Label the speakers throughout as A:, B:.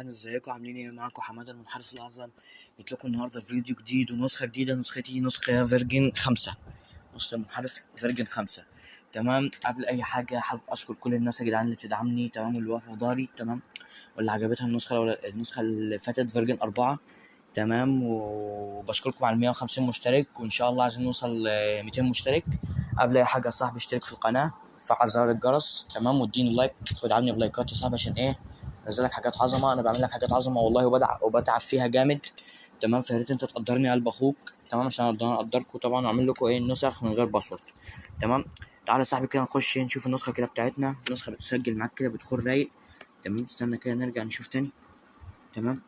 A: جدعان، ازيكم عاملين ايه؟ معاكم حماده المنحرف الاعظم. جيت لكم النهارده في فيديو جديد ونسخه جديده. نسختي نسخه فيرجن 5، نسخه المنحرف فيرجن 5. تمام. قبل اي حاجه حابب اشكر كل الناس يا جدعان اللي بتدعمني، تمام، واللي واقفه في ظهري، تمام، واللي عجبتها النسخه اللي فاتت فيرجن 4. تمام. وبشكركم على 150 مشترك، وان شاء الله عايزين نوصل ل 200 مشترك. قبل اي حاجه يا صاحبي اشترك في القناه، فعل زر الجرس، تمام، واديني لايك وادعمني بلايكات يا صاحبي، عشان ايه؟ انزل لك حاجات عظمه. انا بعمل لك حاجات عظمه والله، وبتعب فيها جامد. تمام. فيا ريت انت تقدرني قلب اخوك، تمام، عشان اقدركم طبعا، واعمل لكم ايه؟ نسخ من غير باسورد. تمام. تعالى يا صاحبي كده نخش نشوف النسخه كده بتاعتنا. النسخه بتسجل معاك كده بدخول رايق. تمام. استنى كده نرجع نشوف تاني. تمام.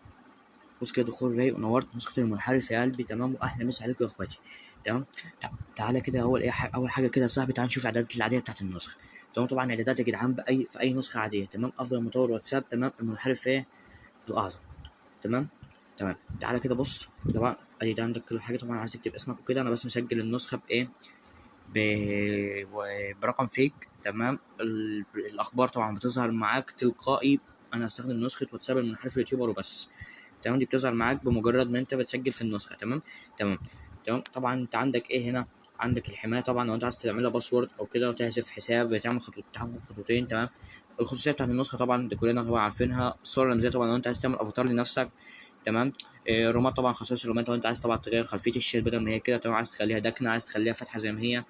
A: بص كده، دخول رايق ونورت نسخة المنحرف يا قلبي. تمام. واحلى مسا عليكم يا اخواتي. تمام. تعالى كده اول حاجه كده يا صاحبي، تعالى نشوف الاعدادات العاديه بتاعت النسخه. تمام. طبعا اعدادات يا جدعان في اي نسخه عاديه. تمام. افضل مطور واتساب، تمام، المنحرف ايه؟ الاعظم. تمام. تمام. تعالى كده بص. طبعا ادي ده عندك كل حاجه. طبعا عايز تكتب اسمك وكده. انا بس مسجل النسخه بايه؟ ب... برقم فيك. تمام. الاخبار طبعا بتظهر معاك تلقائي. انا هستخدم نسخه واتساب المنحرف اليوتيوبر وبس. تمام. دي بتظهر معاك بمجرد ما انت بتسجل في النسخه. تمام. تمام. تمام. طبعا انت عندك ايه هنا؟ عندك الحمايه طبعا، لو انت عايز تعملها باسورد او كده وتحذف حساب، بتعمل خطوتين. تمام. الخصوصيه بتاعت النسخه طبعا دي كلنا طبعا عارفينها. الصوره الرمزيه طبعا لو انت عايز تعمل افاتار لنفسك. تمام. الرومات طبعا، خصائص الرومات لو انت عايز طبعا تغير خلفيه الشير بدل ما هي كده. تمام. عايز تخليها داكنه، عايز تخليها فاتحه زي ما هي.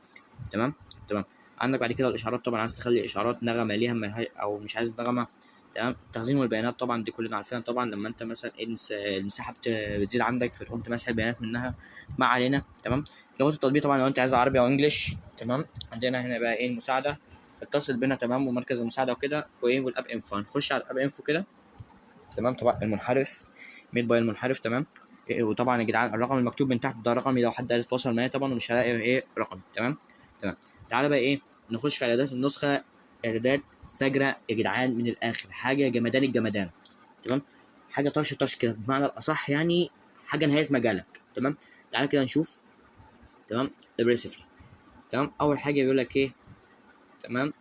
A: تمام. تمام. عندك بعد كده الاشعارات طبعا، عايز تخلي اشعارات نغمه ليها او مش عايز نغمه. تمام. التخزين والبيانات طبعا دي كلنا عارفينها. طبعا لما انت مثلا المساحه بتزيد عندك، فتقوم تمسح البيانات منها. ما علينا. تمام. لغه التطبيق طبعا لو انت عايز عربي او انجليش. تمام. عندنا هنا بقى ايه؟ المساعده، اتصل بنا. تمام. ومركز المساعده وكده، وايه؟ والاب انفو. هنخش على الاب انفو كده. تمام. طبعا المنحرف ميد باي المنحرف. تمام. وطبعا يا جدعان الرقم المكتوب من تحت ده رقمي لو حد عايز يتواصل معايا طبعا، ومش هلاقي ايه رقمي. تمام. تمام. تعالى بقى ايه؟ نخش في اعدادات النسخه. اعدادات فجره يا جدعان، من الاخر حاجه جمدان الجمدان. تمام. حاجه طرش كده بمعنى الاصح، يعني حاجه نهايه مجالك. تمام. تعالى كده نشوف. تمام. اجريسيفلي. تمام. اول حاجه بيقول لك ايه؟ تمام.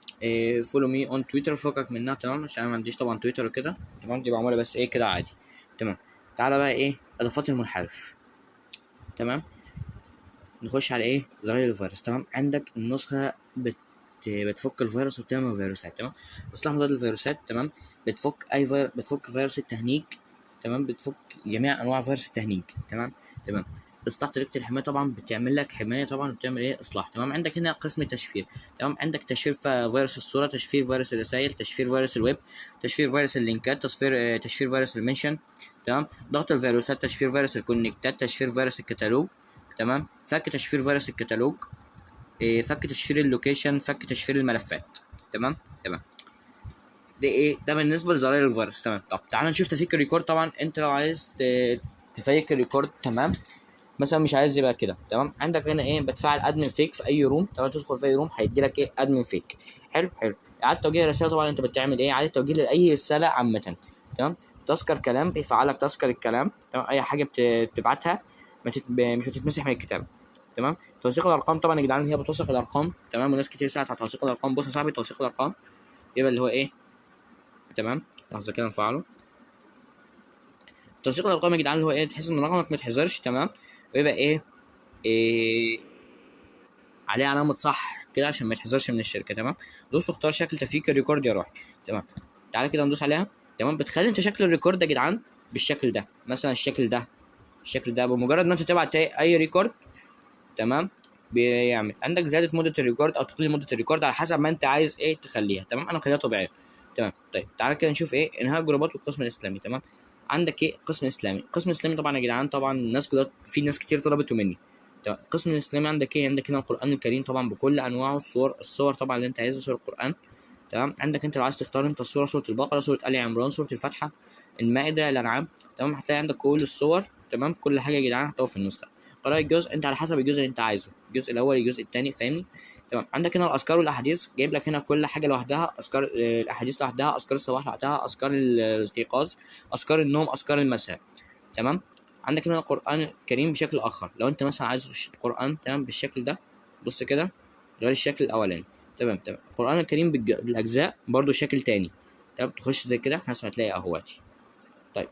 A: فولو مي اون تويتر. فكك منها. تمام. عشان انا ما عنديش طبعا تويتر وكده. تمام. دي معموله بس ايه كده عادي. تمام. تعالى بقى ايه؟ اضافات المنحرف. تمام. نخش على ايه؟ زراير الفيروس. تمام. عندك النسخه بتفك الفيروس وبتعمل فيروسات. تمام. اصلاح مضاد الفيروسات. تمام. بتفك فيروس التهنيج. تمام. بتفك جميع انواع فيروس التهنيج. تمام. تمام. اصلاح طريقه الحمايه طبعا، بتعمل لك حمايه طبعا، بتعمل ايه؟ اصلاح. تمام. عندك هنا قسم التشفير. تمام. عندك تشفير فيروس الصوره، تشفير فيروس الرسائل، تشفير فيروس الويب، تشفير فيروس اللينكات، تشفير فيروس المنشن. تمام. ضغط الفيروسات، تشفير فيروس الكونكتات، تشفير فيروس الكتالوج. تمام. فك تشفير فيروس الكتالوج. فك تشفير اللوكيشن، فك تشفير الملفات. تمام. تمام. ده ايه؟ ده بالنسبه لزراير الفيروس. تمام. طب تعالى نشوف تفك الريكورد. طبعا انت لو عايز تفك الريكورد. تمام. مثلا مش عايز يبقى كده. تمام. عندك هنا ايه؟ بتفعل ادمن فيك في اي روم. تمام. تدخل في اي روم هيدي لك ايه؟ ادمن فيك. حلو. حلو. اعاده توجيه الرساله. طبعا انت بتعمل ايه؟ اعاده توجيه لاي رساله عامه. تمام. تذكر كلام، بيفعلك تذكر الكلام. تمام. اي حاجه بتبعتها مش بتتمسح من الكتاب. تمام. توثيق الارقام. طبعا يا جدعان هي بتوثق الارقام. تمام. وناس كتير ساعات على توثيق الارقام. بص يا صاحبي، توثيق الارقام يبقى اللي هو ايه؟ تمام. لحظه كده نفعله. توثيق الارقام يا جدعان اللي هو ايه؟ تحس ان رقمك ما يتحذرش. تمام. ويبقى إيه عليه علامه صح كده عشان ما يتحذرش من الشركه. تمام. دوس واختار شكل تفكيك الريكورد يا روحي. تمام. تعالى كده ندوس عليها. تمام. بتخلي انت شكل الريكورد يا جدعان بالشكل ده. مثلا الشكل ده بمجرد ما انت تبعت اي ريكورد. تمام. بيعمل عندك زياده مده الريكورد او تقليل مده الريكورد على حسب ما انت عايز ايه تخليها. تمام. انا مخليها طبيعيه. تمام. طيب تعالى كده نشوف ايه؟ انهاء الجروبات والقسم الاسلامي. تمام. عندك ايه؟ قسم اسلامي. قسم اسلامي طبعا يا جدعان، طبعا الناس كلها، في ناس كتير طلبته مني. تمام. القسم الاسلامي عندك ايه؟ عندك هنا القران الكريم طبعا بكل انواعه. الصور طبعا اللي انت عايزها، صور القران. تمام. عندك انت لو عايز تختار انت الصوره، سوره البقره، سوره ال عمران، سوره الفاتحه، المائده، الانعام. تمام. هتلاقي عندك كل الصور. تمام. كل حاجه يا جدعان هتبقى في النسخه. قراءة الجزء انت على حسب الجزء اللي انت عايزه، الجزء الاول، الجزء الثاني، فاهمني؟ تمام. عندك هنا الاذكار والاحاديث، جايب لك هنا كل حاجه لوحدها. اذكار الاحاديث لوحدها، اذكار الصباح لوحدها، اذكار الاستيقاظ، اذكار النوم، اذكار المساء. تمام. عندك هنا القران الكريم بشكل اخر. لو انت مثلا عايز تخش القران تمام بالشكل ده، بص كده، غير الشكل الاولاني. تمام. تمام. القران الكريم بالاجزاء برضو شكل تاني. تمام. تخش زي كده حسب ما تلاقي اهواتي. طيب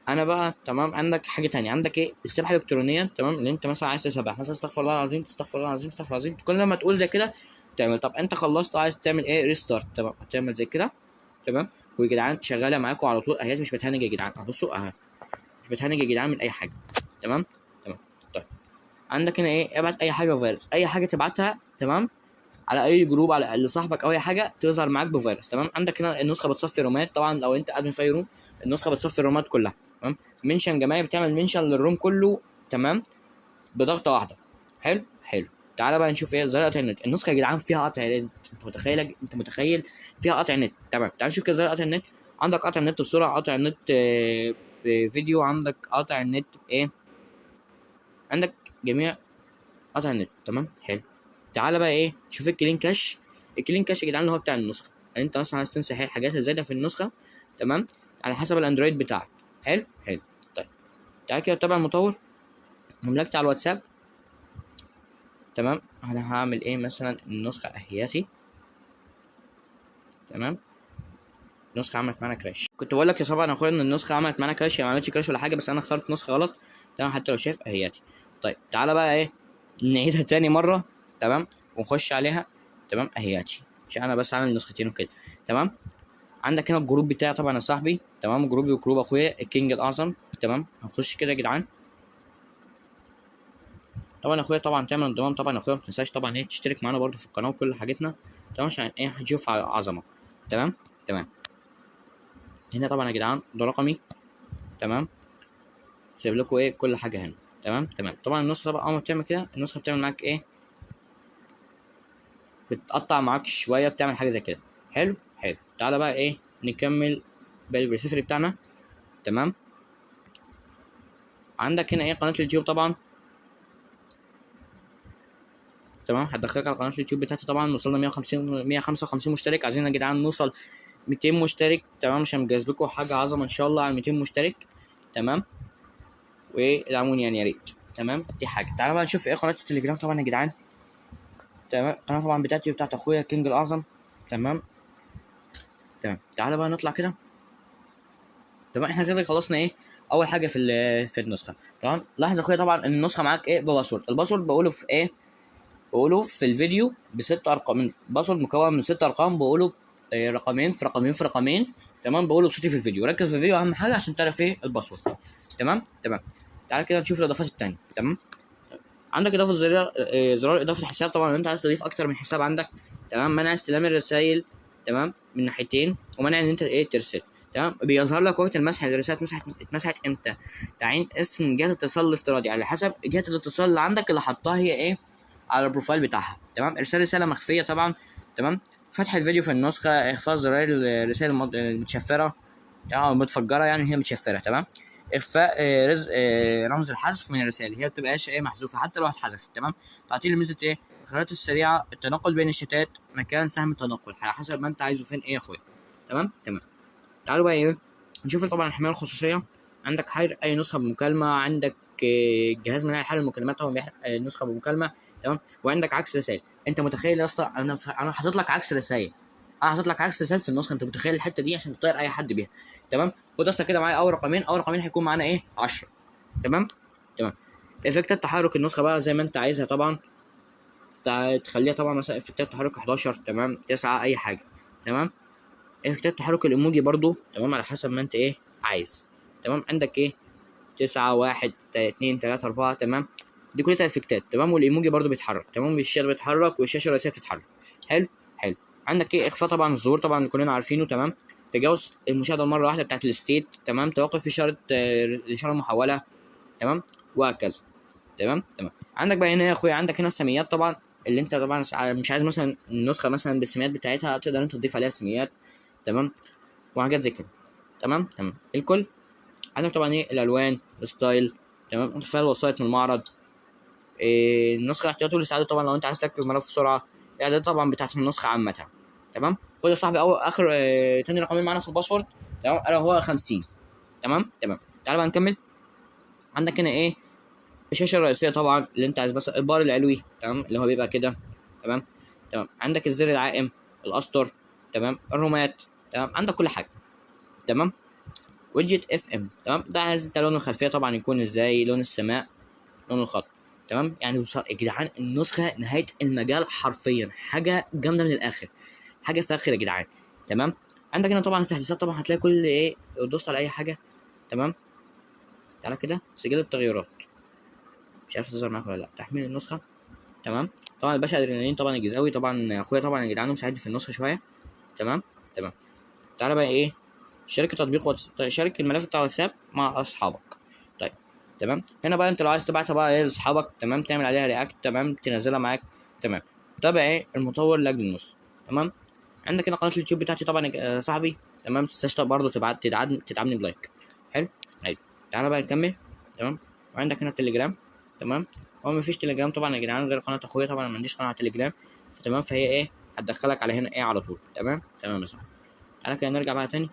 A: انا بقى تمام عندك حاجه تانية، عندك ايه السباحه الالكترونيه تمام، اللي انت مثلا عايز تسبح مثلا استغفر الله العظيم، استغفر الله العظيم، استغفر الله العظيم، كل لما تقول زي كده تعمل. طب انت خلصت عايز تعمل ايه ريستارت تمام، تعمل زي كده تمام. ويا جدعان شغاله معاكم على طول اهي، مش بتهنج يا جدعان، بصوا اهي مش بتهنج يا جدعان من اي حاجه. تمام تمام. طيب عندك هنا ايه ابعت اي حاجه فيروس، اي حاجه تبعتها تمام على اي جروب على لصاحبك او اي حاجه تظهر معاك بفيروس. تمام عندك هنا النسخه بتصفي رومات طبعا، لو انت ادمن في روم النسخه بتصفي الرومات كلها. تمام منشن جماعي بتعمل منشن للروم كله تمام بضغطه واحده. حلو حلو. تعالى بقى نشوف ايه زرقة النت. النسخه يا جدعان فيها قطع نت، انت متخيل فيها قطع نت. تمام تعال نشوف كده زي قطع النت. عندك قطع النت بسرعه، قطع النت بفيديو، عندك قطع النت ايه، عندك جميع قطع النت. تمام حلو. تعالى بقى ايه شوف الكلين كاش. الكلين كاش يا جدعان اللي هو بتاع النسخه، يعني انت مثلا عايز تمسح الحاجات اللي زايده في النسخه تمام على حسب الاندرويد بتاعك. حلو حلو. طيب تعالى كده تابع المطور مملكتي على الواتساب. تمام انا هعمل ايه مثلا النسخه اهياتي. تمام النسخه عملت معانا كراش. كنت بقول لك يا صاحبي انا اخويا ان النسخه عملت معانا كراش، هي ما عملتش كراش ولا حاجه، بس انا اخترت نسخه غلط. تمام حتى لو شايف اهياتي. طيب تعالى بقى ايه نعيدها تاني مره. تمام ونخش عليها. تمام اهياتي عشان انا بس عامل نسختين وكده. تمام عندك هنا الجروب بتاعي طبعا يا صاحبي. تمام جروبي وجروب اخويا الكينج الاعظم. تمام هنخش كده يا جدعان. طبعا اخويا طبعا تعمل انضمام، طبعا اخويا ما تنساش طبعا ايه تشترك معانا برده في القناه وكل حاجتنا. تمام عشان ايه هتشوف عظمه. تمام تمام. هنا طبعا يا جدعان ده رقمي. تمام سيب لكم ايه كل حاجه هنا. تمام تمام. طبعا النسخه بقى اول ما بتعمل كده النسخه بتعمل معاك ايه بتقطع معاك شويه، بتعمل حاجه زي كده. حلو حلو. تعالى بقى ايه نكمل بالبريسيفري بتاعنا. تمام عندك هنا ايه قناه اليوتيوب طبعا. تمام هتدخلك على قناه اليوتيوب بتاعتي. طبعا وصلنا 155 مشترك، عايزين يا جدعان نوصل 200 مشترك. تمام عشان مجهز لكم حاجه عظمه ان شاء الله على 200 مشترك. تمام وادعموني يعني يا ريت. تمام دي حاجه. تعالى بقى نشوف ايه قناه التليجرام طبعا يا جدعان. تمام القناه طبعا بتاعتي وبتاعت اخويا كينج الاعظم. تمام تمام. تعالى بقى نطلع كده. تمام احنا كده خلصنا ايه اول حاجه في النسخه. تمام لاحظ اخويا طبعا ان النسخه معاك ايه بباسورد. الباسورد بقوله في ايه، بقوله في الفيديو بست ارقام. الباسورد مكون من 6 ارقام، بقوله رقمين في رقمين في رقمين. تمام بقوله بصوتي في الفيديو. ركز في الفيديو اهم حاجه عشان تعرف ايه الباسورد. تمام تمام. تعال كده نشوف الاضافات التانية. تمام عندك اضافه زرار اضافه حساب. طبعا انت عايز تضيف اكتر من حساب عندك. تمام منع استلام الرسائل. تمام من ناحيتين، ومنع ان انت ايه ترسل. تمام بيظهر لك وقت المسح الرسالة اتمسحت امتى. تعيين اسم جهه الاتصال الافتراضي على حسب جهه الاتصال اللي عندك اللي حطها هي ايه على البروفايل بتاعها. تمام ارسال رساله مخفيه طبعا. تمام فتح الفيديو في النسخه، اخفاء زرار الرسائل المتشفره او المتفجره، يعني هي متشفره. تمام اخفاء رمز الحذف من الرسائل، هي بتبقاش ايه محذوفه حتى لو اتحذفت. تمام تعطيل ميزه ايه الخيارات السريعه، التنقل بين الشتات، مكان سهم التنقل على حسب ما انت عايزه فين ايه يا اخويا. تمام تمام. تعالوا بقى ايه نشوف طبعا الحمايه الخصوصيه. عندك حير اي نسخه بمكالمه، عندك جهاز منع حل المكالمات طبعا بيحرق النسخه بمكالمه. تمام وعندك عكس رسائل. انت متخيل يا اسطى انا حاطط لك عكس رسائل، انا حاطط لك عكس رسائل في النسخه. انت متخيل الحته دي عشان تطير اي حد بيها. تمام خد يا اسطى كده معايا اول رقمين، اول رقمين هيكون معانا ايه 10. تمام تمام. افكتات تحرك النسخه بقى زي ما انت عايزها طبعا. تخليها طبعا مثلا افكتات تحرك 11 تمام 9 اي حاجه. تمام افكتات تحرك الايموجي برضو تمام على حسب ما انت ايه عايز. تمام عندك ايه 9 1 2 3 4. تمام دي كلها افكتات. تمام والايموجي برضو بيتحرك. تمام الشاشه بيتحرك والشاشه الرئيسيه بتتحرك. حلو حلو. عندك ايه اخفاء طبعا الظهور طبعا اللي كلنا عارفينه. تمام تجاوز المشاهده المره واحده بتاعت الستيت. تمام توقف اشاره الاشاره المحوله. تمام وهكذا. تمام تمام. عندك بقى هنا يا اخويا عندك هنا السميات طبعا اللي انت طبعا مش عايز مثلا النسخه مثلا بالسميات بتاعتها تقدر انت تضيف عليها سميات. تمام وحاجات زي كده. تمام تمام. الكل عندك طبعا ايه الالوان الستايل. تمام انتقال الوسائط من المعرض. النسخه الاحتياطي والاستعداد طبعا لو انت عايز تركز ملف بسرعه. الاعداد طبعا بتاعت النسخه عامه. تمام خد يا صاحبي اول اخر تاني رقمين معانا في الباسورد. تمام الا هو 50. تمام تمام. تعال بقى نكمل. عندك هنا ايه الشاشه الرئيسيه طبعا اللي انت عايز بس البار العلوي. تمام اللي هو بيبقى كده. تمام تمام. عندك الزر العائم الاسطر. تمام الرومات. تمام عندك كل حاجه. تمام ويدجت اف ام. تمام، ده عايز انت لون الخلفيه طبعا يكون ازاي، لون السماء، لون الخط. تمام، يعني يا جدعان النسخه نهايه المجال حرفيا، حاجه جامده من الاخر، حاجه فاخره يا جدعان. تمام، عندك هنا طبعا التحديثات، طبعا هتلاقي كل ايه، لو دوست على اي حاجه. تمام، تعالى كده سجل التغيرات، مش عارف تظهر معاك ولا لا. تحميل النسخه. تمام، طبعا الباشا ادرينالين طبعا الجزاوي طبعا اخويا طبعا يا جدعان مساعدني في النسخه شويه. تمام. تمام، تعالى بقى ايه، شارك تطبيق شارك الملف بتاع واتساب مع اصحابك. طيب تمام، هنا بقى انت لو عايز تبعتها بقى ايه لاصحابك، تمام، تعمل عليها رياكت، تمام، تنزلها معاك. تمام، تابع ايه المطور لاجل النسخه. تمام، عندك هنا قناه اليوتيوب بتاعتي طبعا يا صاحبي. تمام، متنساش برضه تدعمني بلايك. حلو. حلو، تعالى بقى نكمل. تمام، وعندك هنا التليجرام. تمام، هو مفيش تليجرام طبعا يا جدعان غير قناه اخويا، طبعا ما عنديش قناه على التليجرام. فتمام، فهي ايه، هتدخلك على هنا ايه على طول. تمام. تمام يا صاحبي، تعالى كده نرجع بقى تاني.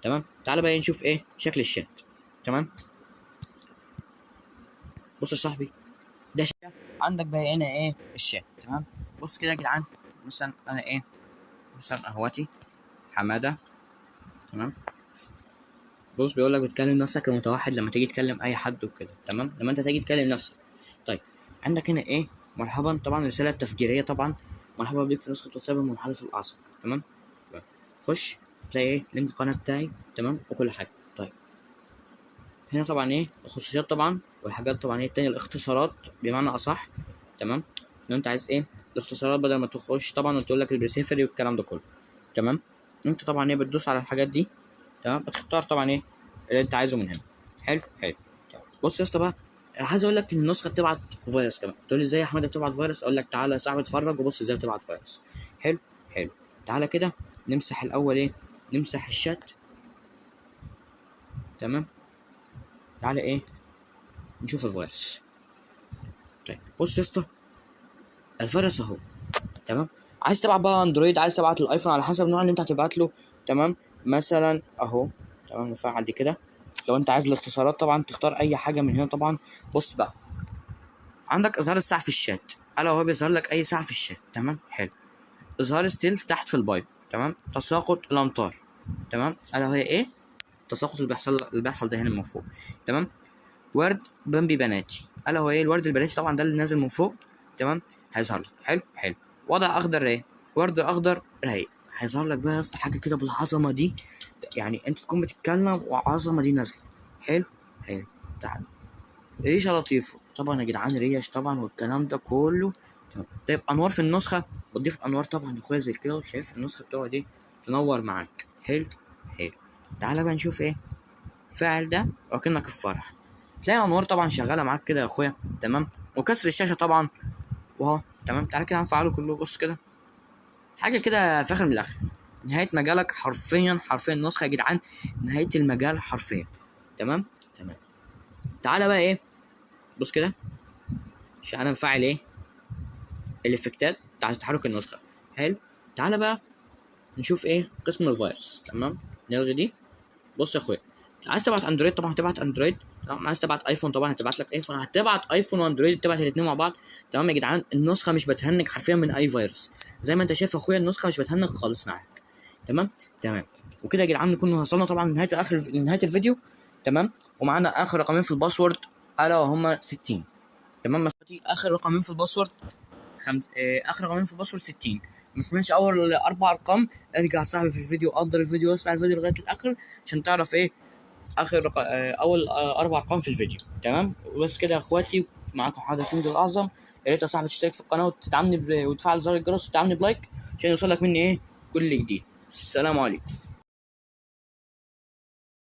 A: تمام، تعالى بقى نشوف ايه شكل الشات. تمام، بص يا صاحبي، ده شات. عندك بقى هنا ايه الشات. تمام، بص كده يا جدعان، مثلا انا ايه، مثلا اهواتي حماده. تمام، بص بيقول لك بتكلم نفسك كمتوحد لما تيجي تكلم اي حد وكده. تمام، لما انت تيجي تكلم نفسك. طيب عندك هنا ايه، مرحبا، طبعا رساله تفجيريه طبعا، مرحبا بيك في نسخه واتساب المنحرف الاعصى. تمام. تمام، خش تلاقي ايه لينك القناه بتاعي. تمام، وكل حاجه. طيب هنا طبعا ايه الخصوصيات طبعا، والحاجات طبعا ايه التانية، الاختصارات بمعنى اصح. تمام، لو انت عايز ايه الاختصارات بدل ما تخش طبعا وتقول لك البريسيفري والكلام ده كله. تمام، انت طبعا ايه بتدوس على الحاجات دي. تمام، بتختار طبعا ايه اللي انت عايزه من هنا. حلو. حلو، بص يا اسطى بقى، عايز اقول لك ان النسخه بتبعت فيروس كمان. تقول لي ازاي يا احمد بتبعت فيروس؟ اقول لك تعالى يا صاحبي اتفرج وبص ازاي بتبعت فيروس. حلو. حلو، تعالى كده نمسح الاول ايه، نمسح الشات. تمام، تعالى ايه نشوف الفيروس. طيب بص يا اسطى، الفيروس اهو. تمام، عايز تبعت بقى اندرويد، عايز تبعت الايفون، على حسب النوع اللي انت هتبعت له. تمام، مثلا اهو. تمام، نفعل دي كده. لو انت عايز الاختصارات طبعا تختار اي حاجه من هنا طبعا. بص بقى، عندك اظهار الساعه في الشات، الا وهو بيظهر لك اي ساعه في الشات. تمام، حلو. اظهار ستيل تحت في البايو. تمام، تساقط الامطار. تمام، الا وهي ايه، التساقط اللي بيحصل ده هنا من فوق. تمام، ورد بامبي بناتي، الا هو ايه الورد البناتي طبعا ده اللي نازل من فوق. تمام، هيظهر لك. حلو. حلو، وضع اخضر رايق، ورد اخضر رايق، هيظهر لك بقى يا اسطى حاجه كده بالعظمه دي. يعني انت تكون بتتكلم وعظمه دي نازله. حلو. حلو، تعال ريشه لطيفه طبعا يا جدعان، ريش طبعا والكلام ده كله. تمام، طيب انوار في النسخه، بتضيف انوار طبعا يا اخويا زي كده، وشايف النسخه بتاعه دي تنور معاك. حلو. حلو، تعالى بقى نشوف ايه فاعل ده وكأنك في فرح. تلاقي الانوار طبعا شغاله معاك كده يا اخويا. تمام، وكسر الشاشه طبعا واهو. تمام، تعالى كده هنفعله كله. بص كده، حاجه كده فاخر من الاخر، نهايه مجالك حرفيا. حرفيا النسخه يا جدعان نهايه المجال حرفيا. تمام. تمام، تعالى بقى ايه، بص كده عشان انا نفعل ايه الافكتات بتاعت تحرك النسخه. حلو، تعالى بقى نشوف ايه قسم الفيروس. تمام، نلغي دي. بص يا اخويا، عايز تبعت اندرويد طبعا هتبعت اندرويد. تمام، عايز تبعت ايفون طبعا هتبعت لك ايفون، هتبعت ايفون واندرويد، تبعت الاثنين مع بعض. تمام يا جدعان، النسخه مش بتهنج حرفيا من اي فيروس، زي ما انت شايف يا اخويا النسخه مش بتهنج خالص معاك. تمام. تمام، وكده يا جدعان نكون وصلنا طبعا لنهايه الفيديو. تمام، ومعانا اخر رقمين في الباسورد الا وهما 60. تمام، اخر رقمين في الباسورد اخر رقمين في الباسورد 60. ما سمعتش اول 4 ارقام، ارجع صاحبي في الفيديو، قدر الفيديو واسمع الفيديو لغايه الاخر عشان تعرف ايه اول 4 ارقام في الفيديو. تمام، وبس كده يا اخواتي، معاكم حاضر كينج الاعظم. يا ريت يا صاحبي تشترك في القناه وتدعمني وتفعل زر الجرس وتدعمني بلايك عشان يوصلك مني ايه كل جديد. السلام عليكم.